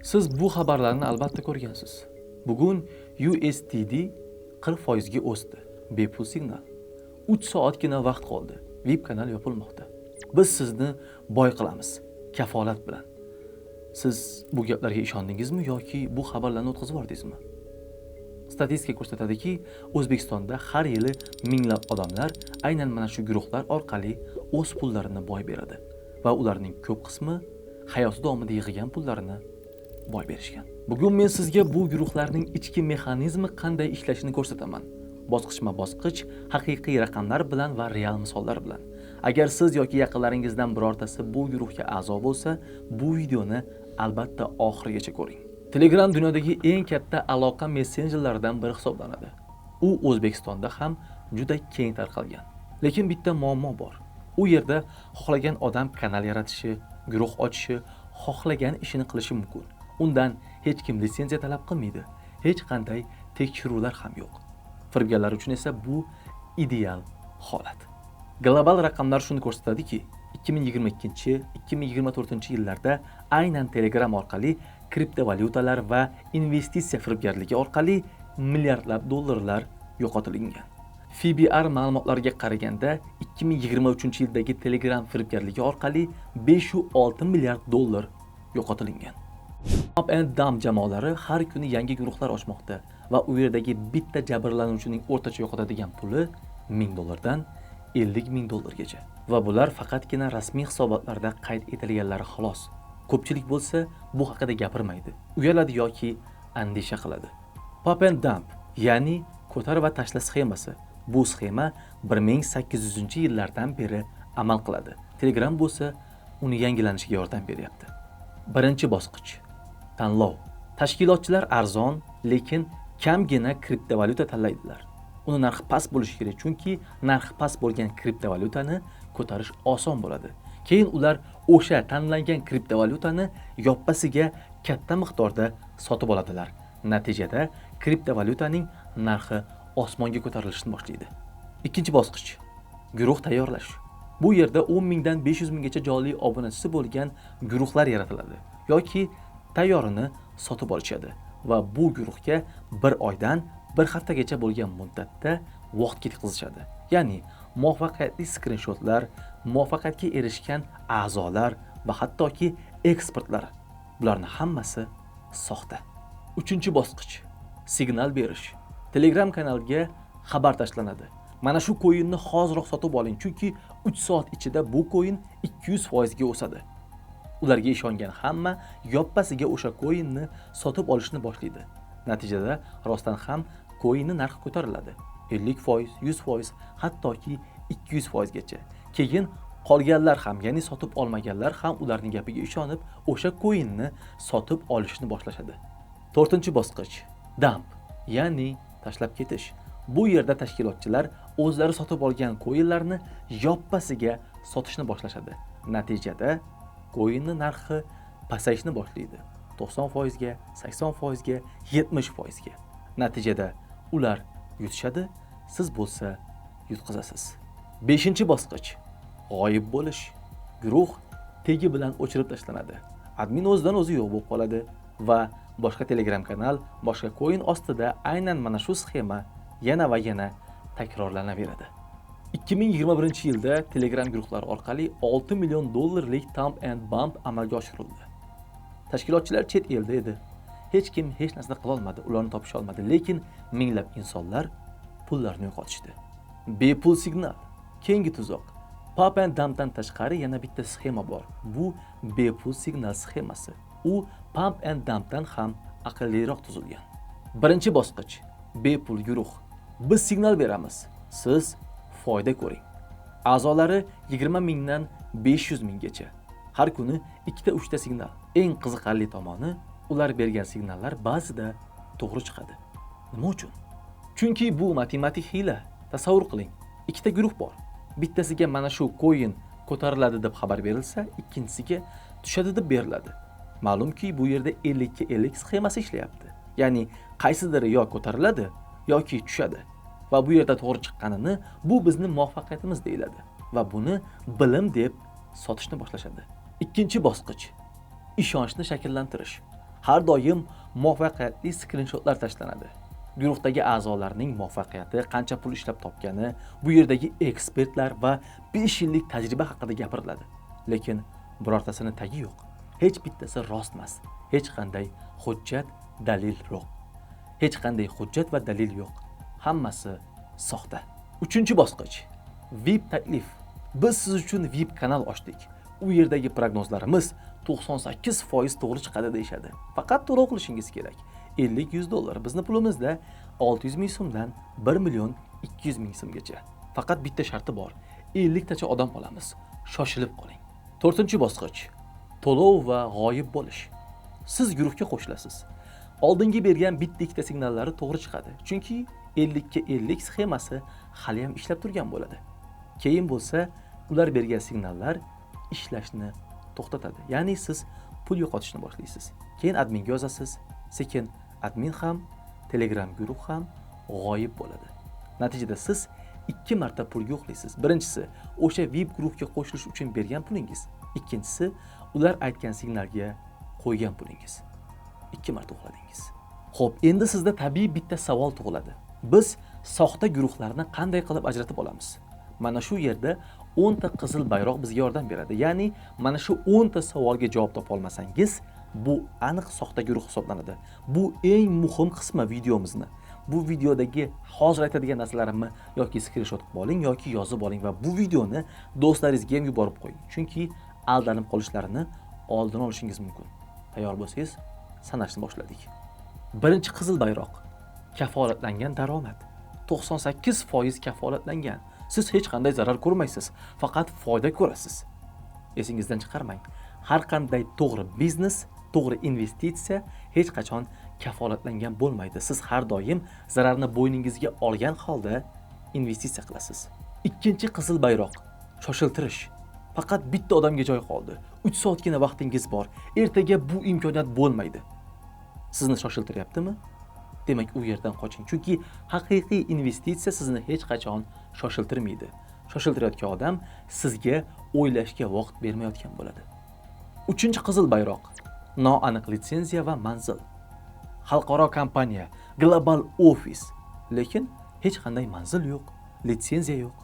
Siz bu xabarlarni albatta ko'rgansiz. Bugun USDT 40% ga o'sdi. Bepul signal. 3 soatgina vaqt qoldi. VIP kanal yopilmoqda. Biz sizni boy qilamiz, kafolat bilan. Siz bu gaplarga ishondingizmi yoki bu xabarlarni o'tkazib yubordingizmi? Statistika ko'rsatadiki, O'zbekistonda har yili minglab odamlar aynan mana shu guruhlar orqali o'z pullarini boy beradi va ularning ko'p qismi hayoti davomida yig'ilgan pullarini boy berishgan. Bugun men sizga bu guruhlarning ichki mexanizmi qanday ishlashini ko'rsataman. Bosqichma-bosqich, haqiqiy raqamlar bilan va real misollar bilan. Agar siz yoki yaqinlaringizdan birortasi bu guruhga a'zo bo'lsa, bu videoni albatta oxirigacha ko'ring. Telegram dunyodagi eng katta aloqa messenjerlaridan biri hisoblanadi. U O'zbekistonda ham juda keng tarqalgan. Lekin bitta muammo bor. U yerda xohlagan odam kanal yaratishi, guruh ochishi, xohlagan ishini qilishi mumkin. Undan hech kim litsenziya talab qilmaydi. Hech qanday tekshiruvlar ham yo'q. Firibgarlar uchun esa bu ideal holat. Global raqamlar shuni ko'rsatadiki, 2022-2024-yillarda aynan Telegram orqali kriptovalyutalar va investitsiya firibgarligi orqali milliardlab dollarlar yo'qotilgan. FBR ma'lumotlariga qaraganda 2023-yildagi Telegram firibgarligi orqali 506 milliard dollar yo'qotilgan. Pump and Dump jamoalari har kuni yangi guruhlar ochmoqda va u yerdagi bitta jabrlanuvchining o'rtacha yo'qotadigan puli 1000 dollardan 50 ming dollargacha. Va bular faqatgina rasmiy hisobotlarda qayd etilganlari xolos. Ko'pchilik bo'lsa bu haqida gapirmaydi, uyaladi yoki andisha qiladi. Pump and Dump, ya'ni ko'tar va tashla sxemasi. Bu sxema 1800-yillardan beri amal qiladi. Telegram bo'lsa uni yangilanishiga yordam beryapti. Birinchi bosqich. Tanlov. Tashkilotchilar arzon, lekin kamgina kriptovalyuta tanlaydilar. Uni narxi past bo'lishi kerak, chunki narxi past bo'lgan kriptovalyutani ko'tarish oson bo'ladi. Keyin ular o'sha tanlangan kriptovalyutani yoppasiga katta miqdorda sotib oladilar. Natijada kriptovalyutaning narxi osmonga ko'tarilishni boshlaydi. Ikkinchi bosqich. Guruh tayyorlash. Bu yerda 10 mingdan 500 minggacha jonli obunachisi bo'lgan guruhlar yaratiladi yoki tayyorini sotib olishadi va bu guruhga bir oydan bir haftagacha bo'lgan muddatda vaqt ketkazishadi. Ya'ni muvaffaqiyatli skrinshotlar, muvaffaqiyatga erishgan a'zolar va hattoki ekspertlar, bularning hammasi soxta. Uchinchi bosqich. Signal berish. Telegram kanaliga xabar tashlanadi. Mana shu coinni hoziroq sotib oling, chunki 3 soat ichida bu coin 200% ga o'sadi. Ularga ishongan hamma yoppasiga o'sha coinni sotib olishni boshlaydi. Natijada rostdan ham coinning narxi ko'tariladi. 50%, 100%, hattoki 200% gacha. Keyin qolganlar ham, ya'ni sotib olmaganlar ham ularning gapiga ishonib, o'sha coinni sotib olishni boshlashadi. To'rtinchi bosqich. Dump, ya'ni tashlab ketish. Bu yerda tashkilotchilar o'zlari sotib olgan coinlarni yoppasiga sotishni boshlashadi. Natijada coinning narxi pasayishni boshlaydi. 90% ga, 80% ga, 70% ga. Natijada ular yutishadi, siz bo'lsa yutqazasiz. Beshinchi bosqich. G'oyib bo'lish. Guruh tegi bilan o'chirib tashlanadi. Admin o'zidan o'zi yo'q bo'lib qoladi va boshqa Telegram kanal, boshqa coin ostida aynan mana shu sxema yana va yana takrorlanaveradi. 2021-yilda Telegram guruhlari orqali 6 million dollarlik Pump and Dump amalga oshirildi. Tashkilotchilar chet elda edi. Hech kim hech narsa qila olmadi, ularni topisha olmadi, lekin minglab insonlar pullarini yo'qotishdi. Bepul signal, keyingi tuzoq. Pump and Dumpdan tashqari yana bitta sxema bor. Bu bepul signal sxemasi. U Pump and Dumpdan ham aqlliroq tuzilgan. Birinchi bosqich. Bepul guruh. Biz signal beramiz, siz foyda ko'ring. A'zolari 20 mingdan 500 minggacha. Har kuni 2-3 ta signal. Eng qiziqarli tomoni, ular bergan signallar ba'zida to'g'ri chiqadi. Nima uchun? Chunki bu matematik hiyla. Tasavvur qiling. 2 ta guruh bor. Bittasiga mana shu coin ko'tariladi deb xabar berilsa, ikkinchisiga tushadi deb beriladi. Ma'lumki, bu yerda 50 ga 50 sxemasi ishlayapti. Ya'ni qaysidir yo ko'tariladi yoki tushadi. Va bu yerda to'g'ri chiqqanini bu bizning muvaffaqiyatimiz deyiladi va buni bilim deb sotishni boshlashadi. Ikkinchi bosqich. Ishonchni shakllantirish. Har doim muvaffaqiyatli skrinshotlar tashlanadi. Guruhdagi a'zolarning muvaffaqiyati, qancha pul ishlab topgani, bu yerdagi ekspertlar va 5 yillik tajriba haqida gapiriladi. Lekin birortasini tagi yo'q. Hech bittasi rost emas. Hech qanday hujjat, dalil yo'q. Hech qanday hujjat va dalil yo'q. Hammasi soxta. 3-bosqich. VIP taklif. Biz siz uchun VIP kanal ochdik. U yerdagi prognozlarimiz 98% to'g'ri chiqadi deyshadi. Faqat to'lov qilishingiz kerak. 50-100 dollar. Bizni pulimizda 600 ming so'mdan 1 million 200 ming so'mgacha. Faqat bitta sharti bor. 50 tacha odam olamiz. Shoshilib qoling. 4-bosqich. To'lov va g'oyib bo'lish. Siz guruhga qo'shilasiz. Oldingi bergan bitta-ikkita signallari to'g'ri chiqadi. Chunki 50 ga 50 sxemasi hali ham ishlab turgan bo'ladi. Keyin bo'lsa, ular bergan signallar ishlashni to'xtatadi. Ya'ni siz pul yo'qotishni boshlaysiz. Keyin adminga yozasiz. Sekin admin ham, Telegram guruh ham g'oyib bo'ladi. Natijada siz 2 marta pul yo'qlaysiz. Birinchisi, o'sha VIP guruhga qo'shilish uchun bergan pulingiz. Ikkinchisi, ular aytgan signalga qo'ygan pulingiz. 2 marta uxladingiz. Xo'p, endi sizda tabiiy bitta savol tug'iladi. Biz soxta guruhlarni qanday qilib ajratib olamiz? Mana shu yerda 10 ta qizil bayroq bizga yordam beradi. Ya'ni mana shu 10 ta savolga javob topa olmasangiz, bu aniq soxta guruh hisoblanadi. Bu eng muhim qismi videomizni. Bu videodagi hozir aytadigan narsalarimni yoki screenshot qilib oling yoki yozib oling va bu videoni do'stlaringizga ham yuborib qo'ying. Chunki aldanib qolishlarini oldini olishingiz mumkin. Tayyor bo'lsangiz, sanashni boshladik. Birinchi qizil bayroq. Kafolatlangan daromad. 98% kafolatlangan. Siz hech qanday zarar ko'rmaysiz, faqat foyda ko'rasiz. Esingizdan chiqarmang. Har qanday to'g'ri biznes, to'g'ri investitsiya hech qachon kafolatlangan bo'lmaydi. Siz har doim zararni bo'yningizga olgan holda investitsiya qilasiz. Ikkinchi qizil bayroq. Shoshiltirish. Faqat bitta odamga joy qoldi. 3 soatgina vaqtingiz bor. Ertaga bu imkoniyat bo'lmaydi. Sizni shoshiltiryaptimi? Demak, u yerdan qoching. Chunki haqiqiy investitsiya sizni hech qachon shoshiltirmaydi. Shoshiltirayotgan odam sizga o'ylashga vaqt bermayotgan bo'ladi. 3-qizil bayroq. Noaniq litsenziya va manzil. Xalqaro kompaniya, global ofis, lekin hech qanday manzil yo'q, litsenziya yo'q.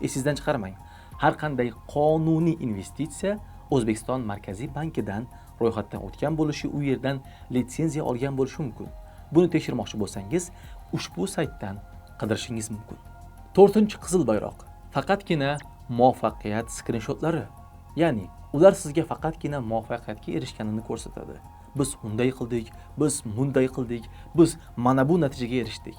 Esingizdan chiqarmang. Har qanday qonuniy investitsiya O'zbekiston Markaziy bankidan ro'yxatdan o'tgan bo'lishi, u yerdan litsenziya olgan bo'lishi mumkin. Buni tekshirmoqchi bo'lsangiz, ushbu saytdan qidirishingiz mumkin. 4-qizil bayroq. Faqatgina muvaffaqiyat skrinshotlari. Ya'ni ular sizga faqatgina muvaffaqiyatga erishganini ko'rsatadi. Biz unday qildik, biz bunday qildik, biz mana bu natijaga erishdik.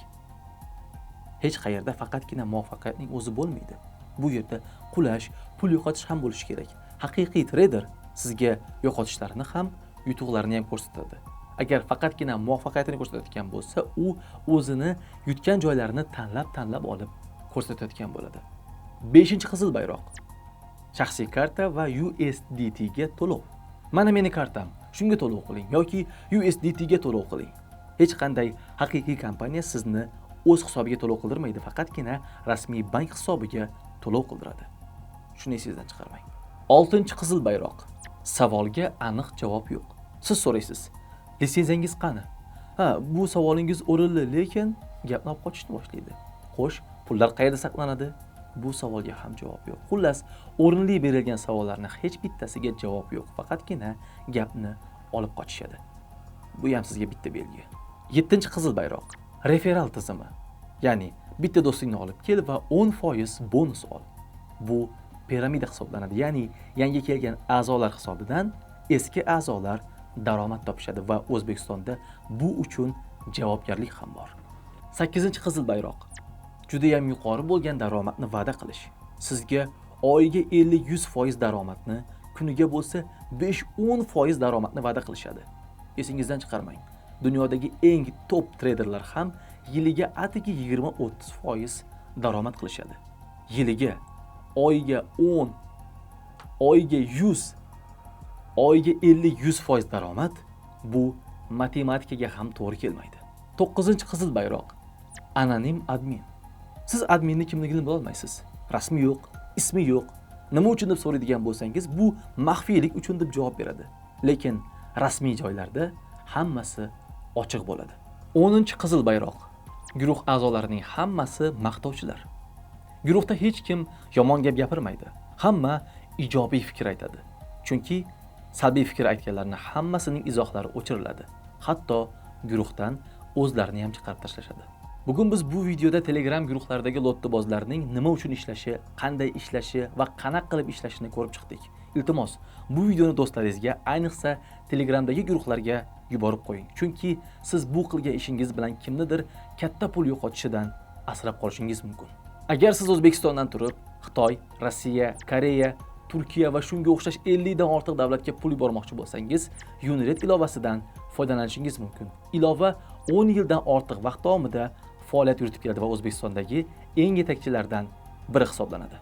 Hech qayerda faqatgina muvaffaqiyatning o'zi bo'lmaydi. Bu yerda qulash, pul yo'qotish ham bo'lishi kerak. Haqiqiy trader sizga yo'qotishlarini ham, yutuqlarini ham ko'rsatadi. Agar faqatgina muvaffaqiyatini ko'rsatayotgan bo'lsa, u o'zini yutgan joylarini tanlab olib ko'rsatayotgan bo'ladi. 5-qizil bayroq. Shaxsiy karta va USDT ga to'lov. Mana meni kartam, shunga to'lov qiling yoki USDT ga to'lov qiling. Hech qanday haqiqiy kompaniya sizni o'z hisobiga to'lov qildirmaydi, faqatgina rasmiy bank hisobiga to'lov qildiradi. Shuni esingizdan chiqarmang. 6-qizil bayroq. Savolga aniq javob yo'q. Siz so'raysiz: "Litsenziyangiz qani?" Ha, bu savolingiz o'rinli, lekin gapni olib qochishni boshlaydi. Xo'sh, pullar qayerda saqlanadi? Bu savolga ham javob yo'q. Xullas, o'rinli berilgan savollarning hech bittasiga javob yo'q, faqatgina gapni olib qochishadi. Bu ham sizga bitta belgi. 7-qizil bayroq. Referal tizimi. Ya'ni bitta do'stingni olib kel va 10% bonus ol. Bu piramida hisoblanadi. Ya'ni yangi kelgan a'zolar hisobidan eski a'zolar daromad topishadi va O'zbekistonda bu uchun javobgarlik ham bor. 8-qizil bayroq. Juda ham yuqori bo'lgan daromadni va'da qilish. Sizga oyiga 50-100% daromadni, kuniga bo'lsa 5-10% daromadni va'da qilishadi. Esingizdan chiqarmang. Dunyodagi eng top traderlar ham yiliga atigi 20-30% daromad qilishadi. Yiliga, oyiga 10, oyiga 100, oyiga 50-100% daromad bu matematikaga ham to'g'ri kelmaydi. 9-qizil bayroq. Anonim admin. Siz adminni kimligini bila olmaysiz. Rasmi yo'q, ismi yo'q. Nima uchun deb so'raydigan bo'lsangiz, bu maxfiylik uchun deb javob beradi. Lekin rasmiy joylarda hammasi ochiq bo'ladi. 10-qizil bayroq. Guruh a'zolarining hammasi maqtovchilar. Guruhda hech kim yomon gap gapirmaydi. Hamma ijobiy fikr aytadi. Chunki salbiy fikr aytganlarning hammasining izohlari o'chiriladi. Hatto guruhdan o'zlarini ham chiqarib tashlashadi. Bugun biz bu videoda Telegram guruhlaridagi lottibozlarning nima uchun ishlashi, qanday ishlashi va qanaqa qilib ishlashini ko'rib chiqdik. Iltimos, bu videoni do'stlaringizga, ayniqsa Telegramdagi guruhlarga yuborib qo'ying. Chunki siz bu qilgan ishingiz bilan kimnidir katta pul yo'qotishidan asrab qolishingiz mumkin. Agar siz O'zbekistondan turib, Xitoy, Rossiya, Koreya, Turkiya va shunga o'xshash 50 dan ortiq davlatga pul yubormoqchi bo'lsangiz, Unired ilovasidan foydalanishingiz mumkin. Ilova 10 yildan ortiq vaqt davomida faoliyat yuritib keladi va O'zbekistondagi eng yetakchilardan biri hisoblanadi.